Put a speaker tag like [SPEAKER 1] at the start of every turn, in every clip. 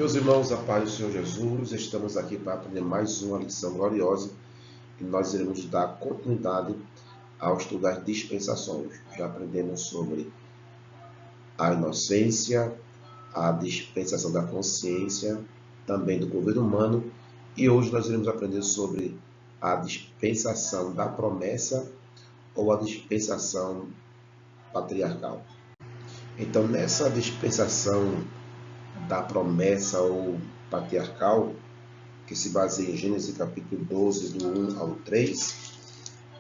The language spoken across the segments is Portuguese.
[SPEAKER 1] Meus irmãos, a paz do Senhor Jesus, estamos aqui para aprender mais uma lição gloriosa e nós iremos dar continuidade ao estudo das dispensações. Já aprendemos sobre a inocência, a dispensação da consciência, também do governo humano, e hoje nós iremos aprender sobre a dispensação da promessa ou a dispensação patriarcal. Então, nessa dispensação da promessa ou patriarcal, que se baseia em Gênesis capítulo 12, do 1 ao 3,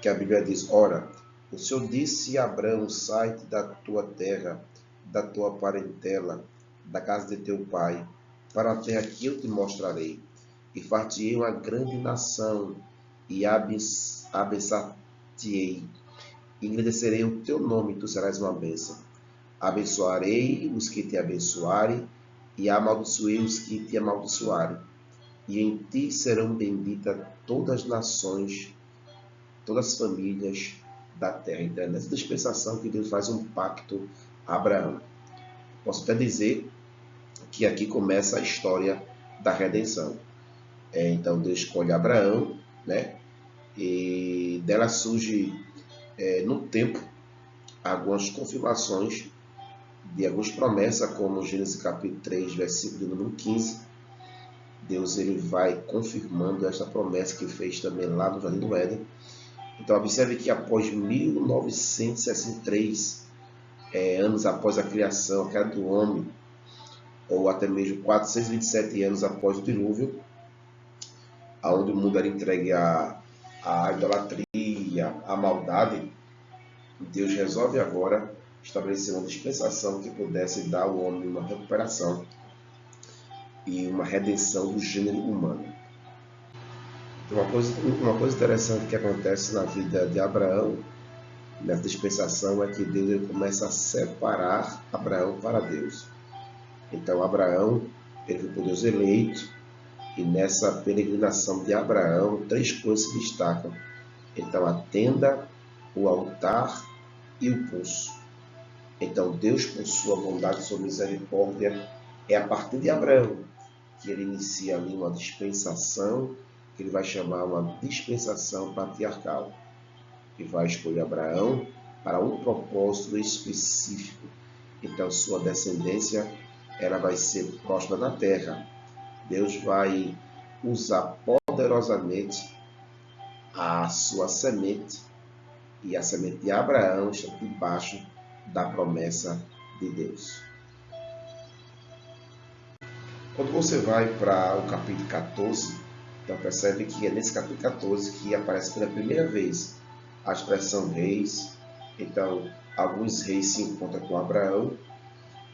[SPEAKER 1] que a Bíblia diz: Ora, o Senhor disse a Abraão: sai-te da tua terra, da tua parentela, da casa de teu pai, para a terra que eu te mostrarei, e far-te-ei uma grande nação, e abençar-te-ei, e engrandecerei o teu nome, e tu serás uma bênção. Abençoarei os que te abençoarem, e amaldiçoei os que te amaldiçoarem. E em ti serão benditas todas as nações, todas as famílias da terra. Então, é nessa dispensação que Deus faz um pacto a Abraão. Posso até dizer que aqui começa a história da redenção. Então, Deus escolhe Abraão, né? E dela surge, no tempo, algumas confirmações de algumas promessas, como Gênesis capítulo 3, versículo número 15. Deus ele vai confirmando esta promessa que fez também lá no Jardim do Éden. Então, observe que após 1963 anos após a criação, a queda do homem, ou até mesmo 427 anos após o dilúvio, onde o mundo era entregue à idolatria, à maldade, Deus resolve agora estabelecer uma dispensação que pudesse dar ao homem uma recuperação e uma redenção do gênero humano. Uma coisa interessante que acontece na vida de Abraão, nessa dispensação, é que Deus ele começa a separar Abraão para Deus. Então, Abraão ele foi por Deus eleito, e nessa peregrinação de Abraão, três coisas se destacam. Então, a tenda, o altar e o poço. Então, Deus, por sua bondade e sua misericórdia, é a partir de Abraão que ele inicia ali uma dispensação, que ele vai chamar uma dispensação patriarcal, que vai escolher Abraão para um propósito específico. Então, sua descendência ela vai ser próspera na terra. Deus vai usar poderosamente a sua semente, e a semente de Abraão está debaixo da promessa de Deus. Quando você vai para o capítulo 14, então percebe que é nesse capítulo 14 que aparece pela primeira vez a expressão reis. Então, alguns reis se encontram com Abraão,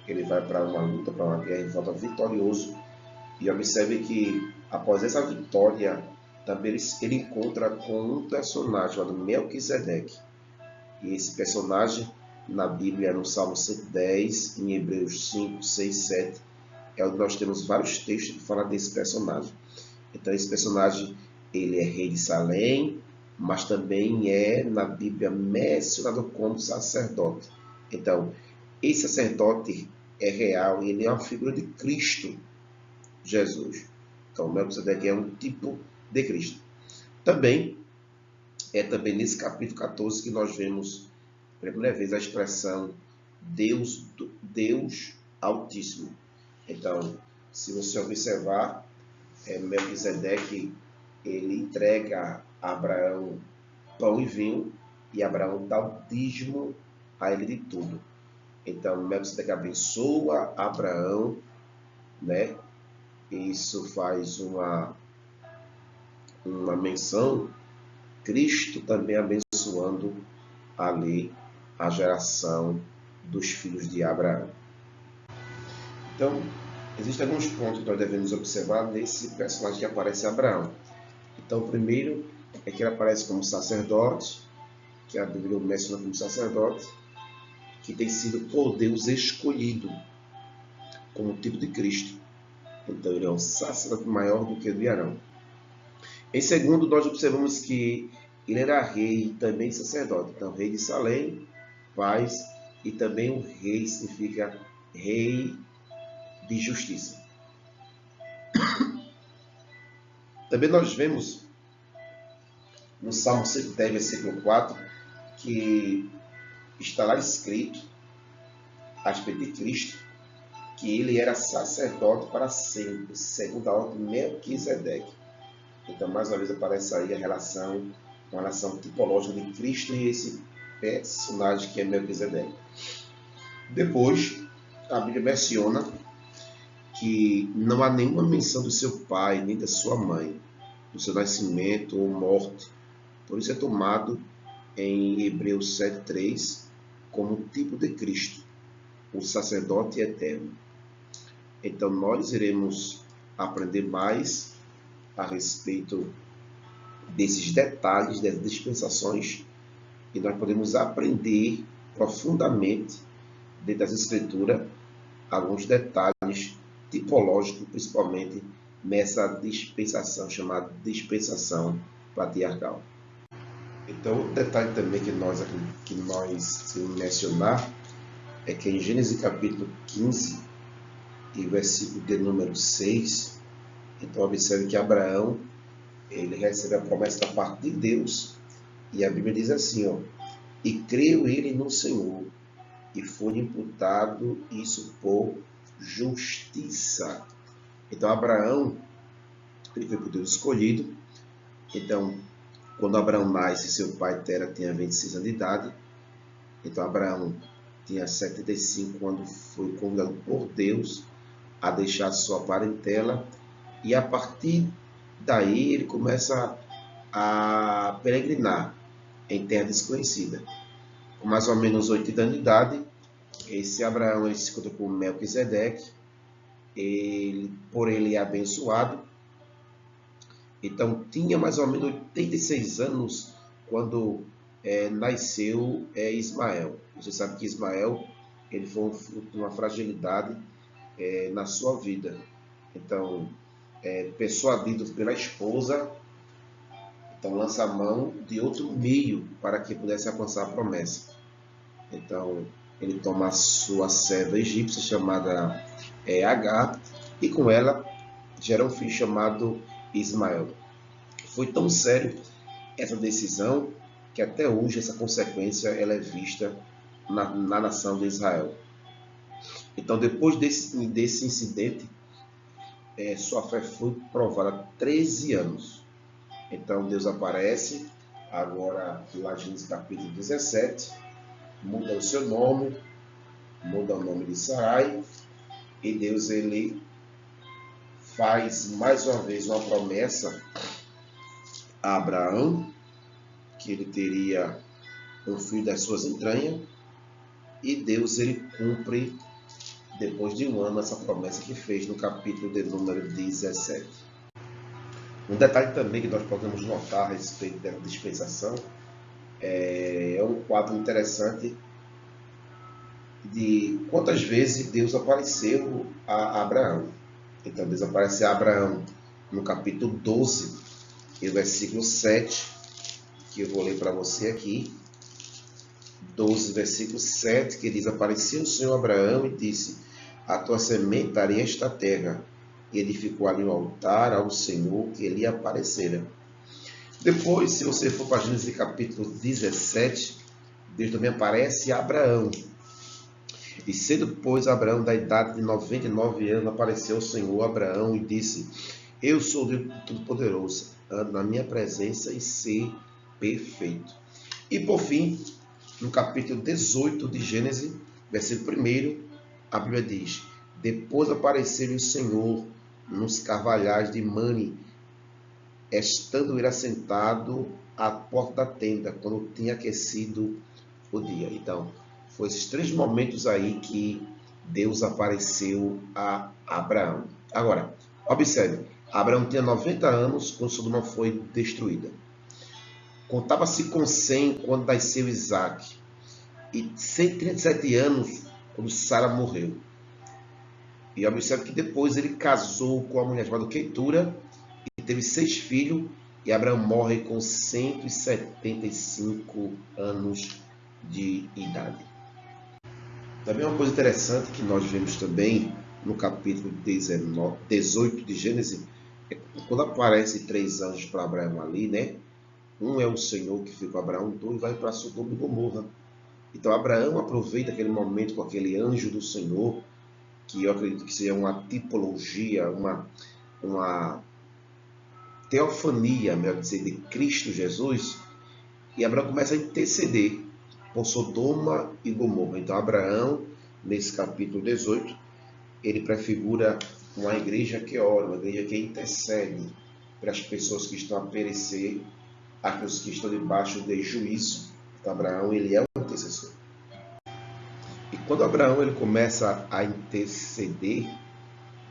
[SPEAKER 1] ele vai para uma luta, para uma guerra e volta vitorioso. E observe que após essa vitória, também ele encontra com um personagem chamado Melquisedeque. E esse personagem, na Bíblia, no Salmo 110, em Hebreus 5, 6, 7, é onde nós temos vários textos que falam desse personagem. Então, esse personagem, ele é rei de Salém, mas também é, na Bíblia, mencionado como sacerdote. Então, esse sacerdote é real e ele é uma figura de Cristo Jesus. Então, Melquisedeque é um tipo de Cristo. Também, também nesse capítulo 14 que nós vemos pela primeira vez a expressão Deus Altíssimo. Então, se você observar, Melquisedeque ele entrega a Abraão pão e vinho, e Abraão dá o dízimo a ele de tudo. Então, Melquisedeque abençoa Abraão, né? Isso faz uma menção, Cristo também abençoando ali a geração dos filhos de Abraão. Então, existem alguns pontos que nós devemos observar nesse personagem que aparece Abraão. Então, o primeiro é que ele aparece como sacerdote, que a Bíblia menciona como sacerdote, que tem sido por Deus escolhido como tipo de Cristo. Então, ele é um sacerdote maior do que o de Arão. Em segundo, nós observamos que ele era rei e também sacerdote. Então, rei de Salém, paz, e também o rei significa rei de justiça. Também nós vemos no Salmo 110, versículo 4, que está lá escrito a respeito de Cristo, que ele era sacerdote para sempre, segundo a ordem de Melquisedeque. Então, mais uma vez aparece aí uma relação tipológica de Cristo e esse personagem que é Melquisedeque. Depois, a Bíblia menciona que não há nenhuma menção do seu pai nem da sua mãe, do seu nascimento ou morte. Por isso é tomado em Hebreus 7,3 como tipo de Cristo, o sacerdote eterno. Então nós iremos aprender mais a respeito desses detalhes, das dispensações, e nós podemos aprender profundamente dentro das Escrituras alguns detalhes tipológicos, principalmente nessa dispensação chamada dispensação patriarcal. Então, outro detalhe também que nós mencionar é que em Gênesis capítulo 15 e versículo de número 6, então observe que Abraão ele recebe a promessa da parte de Deus, e a Bíblia diz assim, ó, e creu ele no Senhor, e foi imputado isso por justiça. Então Abraão, ele foi por Deus escolhido. Então, quando Abraão nasce, seu pai Tera tinha 26 anos de idade. Então Abraão tinha 75 quando foi convidado por Deus a deixar sua parentela, e a partir daí ele começa a peregrinar em terra desconhecida. Com mais ou menos 80 anos de idade, esse Abraão ele se encontra com Melquisedeque, por ele é abençoado. Então tinha mais ou menos 86 anos quando nasceu Ismael. Você sabe que Ismael ele foi um fruto de uma fragilidade na sua vida. Então, persuadido pela esposa, então lança a mão de outro meio para que pudesse alcançar a promessa. Então, ele toma a sua serva egípcia chamada Agar, e com ela gera um filho chamado Ismael. Foi tão sério essa decisão que até hoje essa consequência ela é vista na nação de Israel. Então, depois desse incidente, sua fé foi provada 13 anos. Então, Deus aparece, agora lá em Gênesis capítulo 17, muda o seu nome, muda o nome de Sarai, e Deus ele faz mais uma vez uma promessa a Abraão, que ele teria um filho das suas entranhas, e Deus ele cumpre depois de um ano essa promessa que fez no capítulo de número 17. Um detalhe também que nós podemos notar a respeito da dispensação é um quadro interessante de quantas vezes Deus apareceu a Abraão. Então Deus aparece a Abraão no capítulo 12, e o versículo 7, que eu vou ler para você aqui. 12, versículo 7, que diz: apareceu o Senhor a Abraão e disse: a tua semente darei esta terra. E edificou ali um altar ao Senhor que lhe aparecera. Depois, se você for para Gênesis capítulo 17, Deus também aparece a Abraão. E sendo, pois, Abraão da idade de 99 anos, apareceu o Senhor a Abraão e disse: eu sou o Deus Todo-Poderoso, ando na minha presença e ser perfeito. E por fim, no capítulo 18 de Gênesis, versículo 1, a Bíblia diz: depois apareceu o Senhor nos carvalhais de Mane, estando ele assentado à porta da tenda, quando tinha aquecido o dia. Então, foi esses 3 momentos aí que Deus apareceu a Abraão. Agora, observe, Abraão tinha 90 anos quando Sodoma foi destruída. Contava-se com 100 quando nasceu Isaac, e 137 anos quando Sara morreu. E observe que depois ele casou com uma mulher chamada Queitura e teve 6 filhos, e Abraão morre com 175 anos de idade. Também uma coisa interessante que nós vemos também no capítulo 18 de Gênesis, Quando aparece 3 anjos para Abraão ali, né? Um é o Senhor que fica com Abraão, dois vai para Sodoma e Gomorra. Então Abraão aproveita aquele momento com aquele anjo do Senhor, que eu acredito que seja uma tipologia, uma teofania, melhor dizer, de Cristo Jesus, e Abraão começa a interceder por Sodoma e Gomorra. Então Abraão, nesse capítulo 18, ele prefigura uma igreja que ora, uma igreja que intercede para as pessoas que estão a perecer, aqueles que estão debaixo de juízo. Então Abraão, ele é um intercessor. E quando Abraão ele começa a interceder,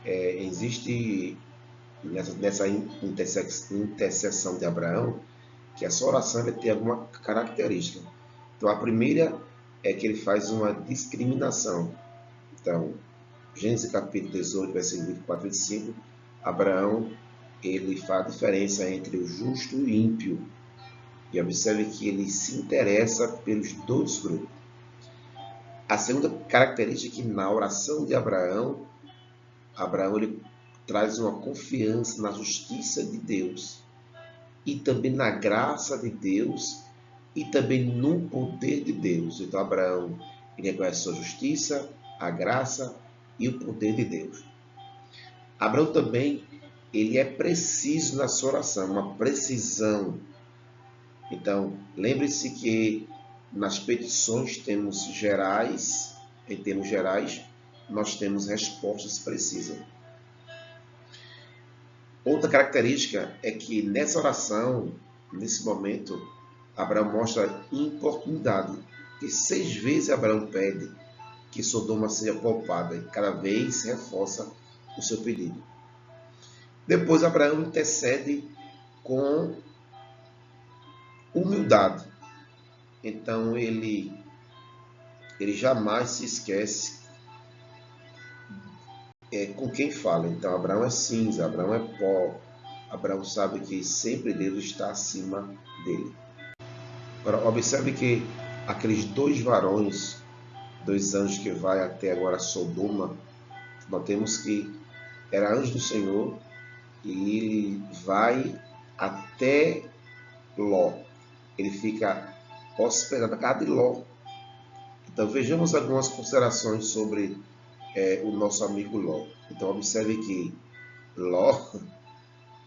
[SPEAKER 1] existe nessa intercessão de Abraão que essa oração vai ter alguma característica. Então a primeira é que ele faz uma discriminação. Então, Gênesis capítulo 18, versículo 24 e 25, Abraão ele faz a diferença entre o justo e o ímpio. E observe que ele se interessa pelos dois grupos. A segunda característica é que na oração de Abraão ele traz uma confiança na justiça de Deus e também na graça de Deus e também no poder de Deus. Então Abraão ele reconhece sua justiça, a graça e o poder de Deus. Abraão também ele é preciso na sua oração, uma precisão. Então lembre-se que nas petições temos gerais, em termos gerais, nós temos respostas precisas. Outra característica é que nessa oração, nesse momento, Abraão mostra importunidade. Que 6 vezes Abraão pede que Sodoma seja poupada e cada vez reforça o seu pedido. Depois Abraão intercede com humildade. Então ele jamais se esquece com quem fala. Então Abraão é cinza, Abraão é pó. Abraão sabe que sempre Deus está acima dele. Agora observe que aqueles 2 varões, 2 anjos que vai até agora Sodoma, nós temos que era anjo do Senhor e ele vai até Ló. Ele fica hospedado na casa de Ló. Então vejamos algumas considerações sobre o nosso amigo Ló. Então observe que Ló,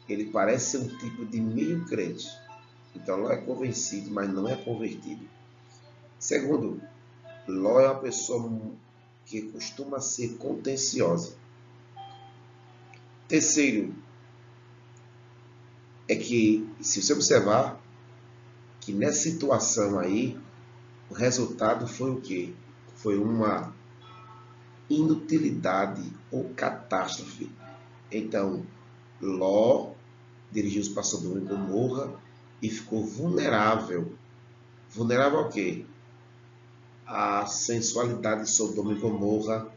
[SPEAKER 1] ele parece ser um tipo de meio crente. Então Ló é convencido, mas não é convertido. Segundo, Ló é uma pessoa que costuma ser contenciosa. Terceiro, é que se você observar que nessa situação aí, o resultado foi o quê? Foi uma inutilidade ou catástrofe. Então, Ló dirigiu-se para Sodoma e Gomorra e ficou vulnerável. Vulnerável ao quê? A sensualidade de Sodoma e Gomorra,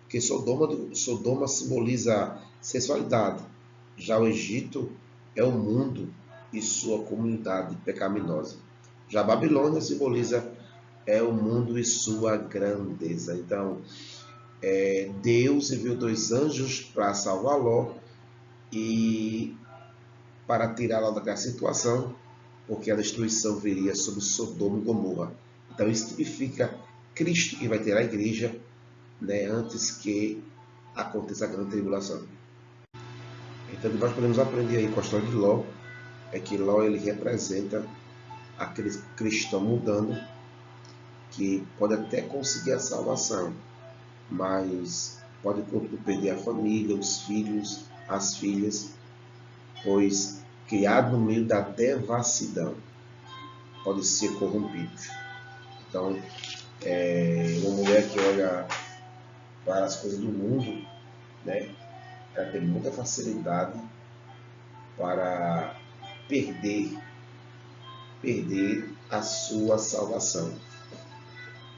[SPEAKER 1] porque Sodoma simboliza sensualidade. Já o Egito é o mundo e sua comunidade pecaminosa. Já a Babilônia simboliza o mundo e sua grandeza. Então, Deus enviou 2 anjos para salvar Ló e para tirá-la daquela situação, porque a destruição viria sobre Sodoma e Gomorra. Então isso significa Cristo que vai ter a igreja, né, antes que aconteça a grande tribulação. Então nós podemos aprender aí com a história de Ló, é que Ló ele representa aquele cristão mudando que pode até conseguir a salvação, mas pode perder a família, os filhos, as filhas, pois criado no meio da devassidão, podem ser corrompidos. Então, uma mulher que olha para as coisas do mundo, né, ela tem muita facilidade para perder a sua salvação.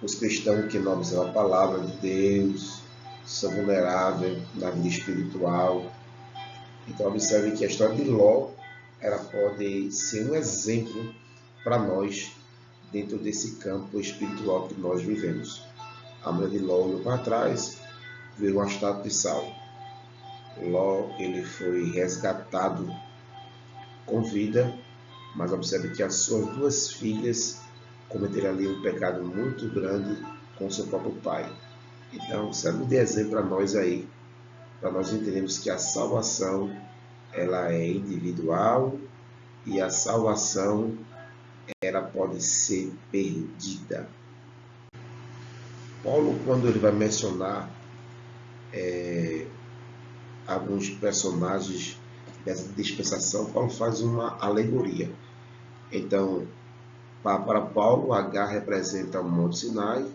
[SPEAKER 1] Os cristãos que não observam a palavra de Deus são vulneráveis na vida espiritual. Então observe que a história de Ló ela pode ser um exemplo para nós dentro desse campo espiritual que nós vivemos. A mulher de Ló olhou para trás, virou uma estátua de sal. Ló, ele foi resgatado com vida, mas observe que as suas duas filhas cometeram ali um pecado muito grande com seu próprio pai. Então, serve de exemplo para nós aí, para nós entendermos que a salvação ela é individual e a salvação ela pode ser perdida. Paulo, quando ele vai mencionar alguns personagens dessa dispensação, Paulo faz uma alegoria. Então, para Paulo, Agar representa o Monte Sinai,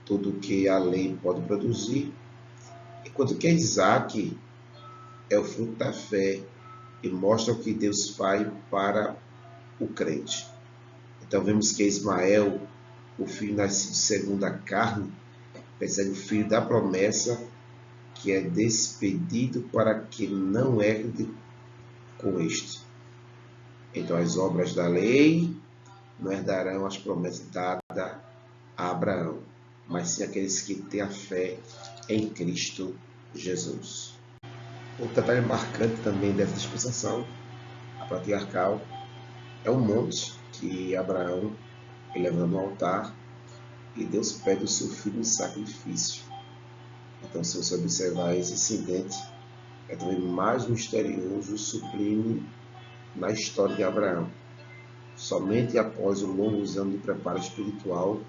[SPEAKER 1] tudo que a lei pode produzir, enquanto que Isaac é o fruto da fé e mostra o que Deus faz para o crente. Então vemos que Ismael, o filho nascido segundo a carne, persegue o filho da promessa, que é despedido para que não herde com este. Então as obras da lei não herdarão as promessas dadas a Abraão, mas sim aqueles que têm a fé em Cristo Jesus. Outro detalhe marcante também dessa dispensação, a patriarcal, é um monte que Abraão leva no altar e Deus pede o seu filho em sacrifício. Então, se você observar esse incidente, é também mais misterioso e sublime na história de Abraão. Somente após um longo ano de preparo espiritual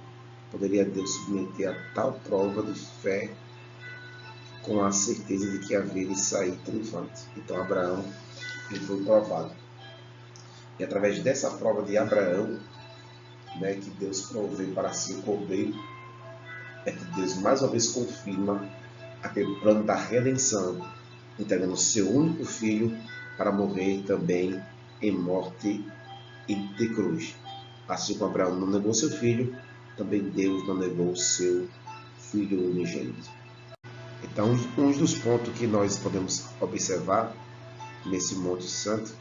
[SPEAKER 1] poderia Deus submeter a tal prova de fé com a certeza de que haveria de sair triunfante. Então Abraão ele foi provado. E através dessa prova de Abraão, que Deus proveu para si o cordeiro, é que Deus mais uma vez confirma aquele plano da redenção, entregando o seu único filho para morrer também em morte e de cruz. Assim como Abraão não negou seu filho, também Deus não negou o seu filho unigênito. Então, um dos pontos que nós podemos observar nesse Monte Santo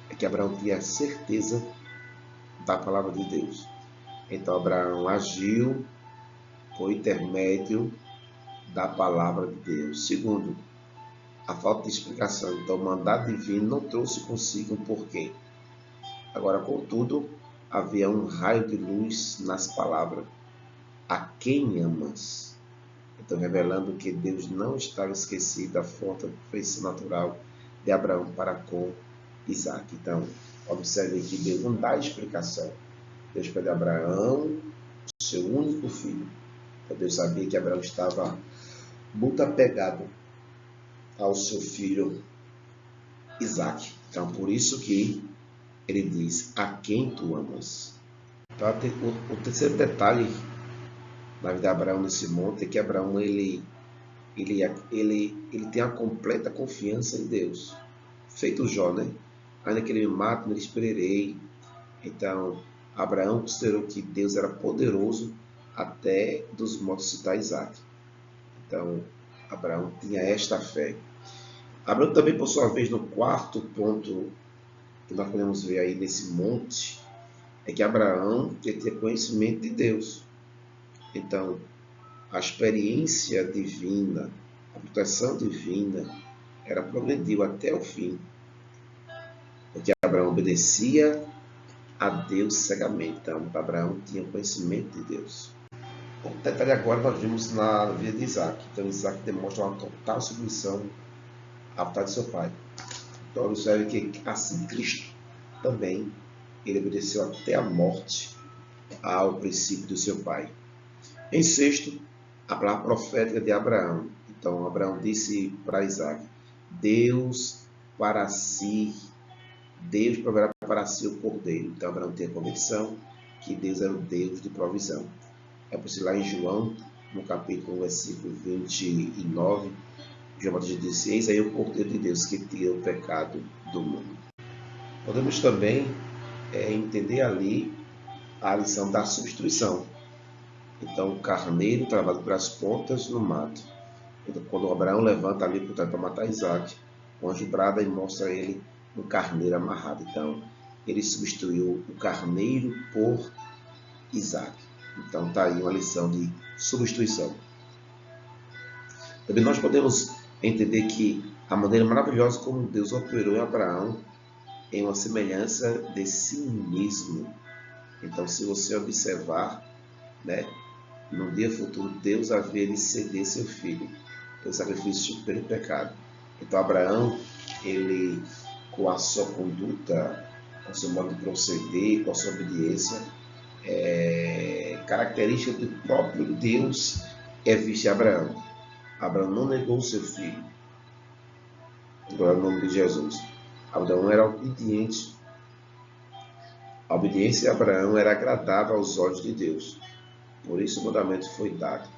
[SPEAKER 1] é que Abraão tinha certeza da palavra de Deus. Então, Abraão agiu por intermédio da palavra de Deus. Segundo, a falta de explicação. Então, o mandado divino não trouxe consigo um porquê. Agora, contudo, havia um raio de luz nas palavras. A quem amas? Então, revelando que Deus não estava esquecido da forte afeição natural de Abraão para com Isaac. Então, observe que Deus não dá explicação. Deus pede a Abraão, seu único filho. Então, Deus sabia que Abraão estava muito apegado ao seu filho Isaac. Então, por isso que ele diz, a quem tu amas? Então, o terceiro detalhe na vida de Abraão nesse monte é que Abraão ele tem a completa confiança em Deus. Feito Jó, Ainda que ele me mate, não esperarei. Então, Abraão considerou que Deus era poderoso até dos mortos citar Isaac. Então, Abraão tinha esta fé. Abraão também, por sua vez, no quarto ponto que nós podemos ver aí nesse monte, é que Abraão tinha conhecimento de Deus. Então, a experiência divina, a proteção divina, era progrediu até o fim. Porque Abraão obedecia a Deus cegamente. Então, Abraão tinha conhecimento de Deus. O detalhe agora nós vimos na vida de Isaac. Então, Isaac demonstra uma total submissão à vontade de seu pai. Então, observe que, assim Cristo também, ele obedeceu até a morte ao princípio do seu pai. Em sexto, a palavra profética de Abraão. Então, Abraão disse para Isaac, Deus proverá para si o cordeiro. Então, Abraão tem a convicção que Deus era o Deus de provisão. É por isso lá em João, no capítulo 1, versículo 29, João Batista disse, eis aí o cordeiro de Deus que tira o pecado do mundo. Podemos também entender ali a lição da substituição. Então, o carneiro travado pelas pontas no mato. Então, quando Abraão levanta ali para matar Isaac, o anjo brada e mostra a ele um carneiro amarrado. Então, ele substituiu o carneiro por Isaac. Então, está aí uma lição de substituição. Também nós podemos entender que a maneira maravilhosa como Deus operou em Abraão em uma semelhança de si mesmo. Então, se você observar, né, no dia futuro, Deus havia de ceder seu filho pelo sacrifício pelo pecado. Então, Abraão, ele, com a sua conduta, com o seu modo de proceder, com a sua obediência, característica do próprio Deus é vista em Abraão. Abraão não negou seu filho. Glória ao nome de Jesus. Abraão era obediente. A obediência de Abraão era agradável aos olhos de Deus. Por isso o mandamento foi dado.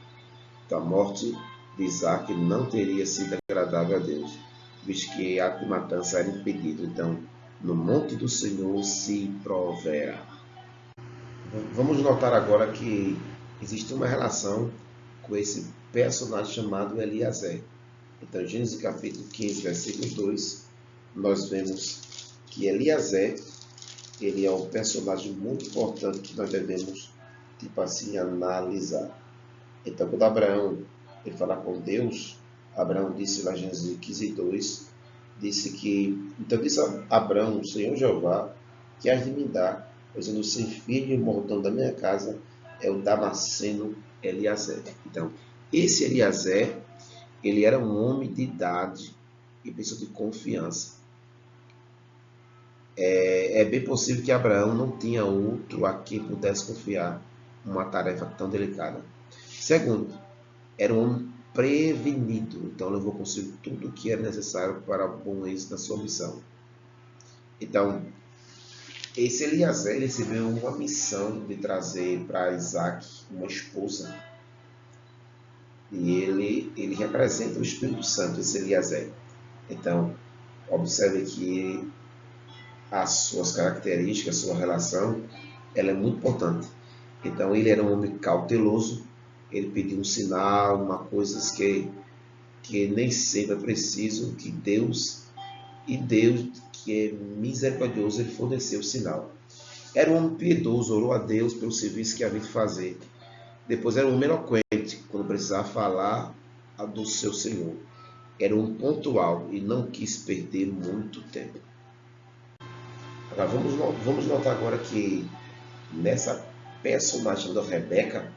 [SPEAKER 1] Então, a morte de Isaac não teria sido agradável a Deus, visto que ato de matança era impedido. Então, no monte do Senhor se proverá. Vamos notar agora que existe uma relação com esse personagem chamado Eliezer. Então, Gênesis capítulo 15, versículo 2, nós vemos que Eliezer, ele é um personagem muito importante que nós devemos, tipo assim, analisar. Então, quando Abraão ele fala com Deus, Abraão disse lá em Gênesis 15, 2, disse que, então disse a Abraão, o Senhor Jeová, que has de me dar, pois eu não sei filho e o mordomo da minha casa é o Damasceno Eliezer. Então, esse Eliezer, ele era um homem de idade e pessoa de confiança. É bem possível que Abraão não tinha outro a quem pudesse confiar uma tarefa tão delicada. Segundo, era um homem prevenido, então levou consigo tudo o que era necessário para o bom êxito da sua missão. Então, esse Eliezer recebeu uma missão de trazer para Isaac uma esposa. E ele representa o Espírito Santo, esse Eliezer. Então, observe que as suas características, a sua relação, ela é muito importante. Então, ele era um homem cauteloso, ele pediu um sinal, uma coisa que nem sempre é preciso, que Deus, que é misericordioso, ele forneceu o sinal. Era um homem piedoso, orou a Deus pelo serviço que havia de fazer. Depois era um homem eloquente, quando precisava falar do seu Senhor. Era um pontual e não quis perder muito tempo. Agora, vamos notar agora que nessa personagem da Rebeca,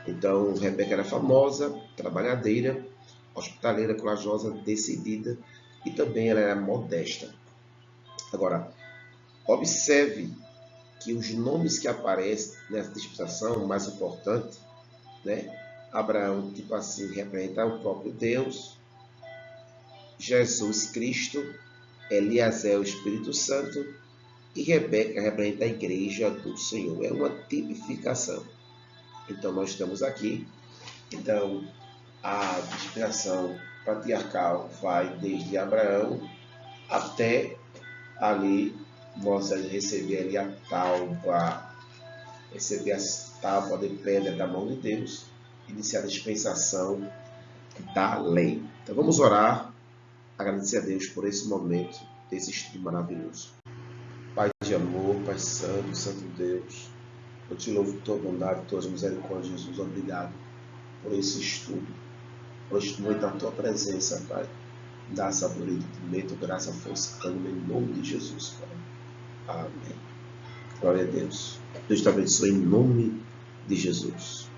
[SPEAKER 1] então Rebeca era famosa, trabalhadeira, hospitaleira, corajosa, decidida e também ela era modesta. Agora, observe que os nomes que aparecem nessa dispensação, mais importante, né? Abraão, tipo assim, representa o próprio Deus, Jesus Cristo, Eliezer, o Espírito Santo, e Rebeca representa a igreja do Senhor. É uma tipificação. Então, nós estamos aqui. Então, a dispensação patriarcal vai desde Abraão até ali Moisés receber ali a tábua, receber as tábuas de pedra da mão de Deus, iniciar a dispensação da lei. Então, vamos orar, agradecer a Deus por esse momento, desse estudo maravilhoso. Pai de amor, Pai Santo, Santo Deus, eu te louvo por tua bondade, tuas misericórdias, Jesus. Obrigado por esse estudo, por este momento na tua presença, Pai. Dá sabedoria, entendimento, graça, força, ânimo, em nome de Jesus, Pai. Amém. Glória a Deus. Deus te abençoe em nome de Jesus.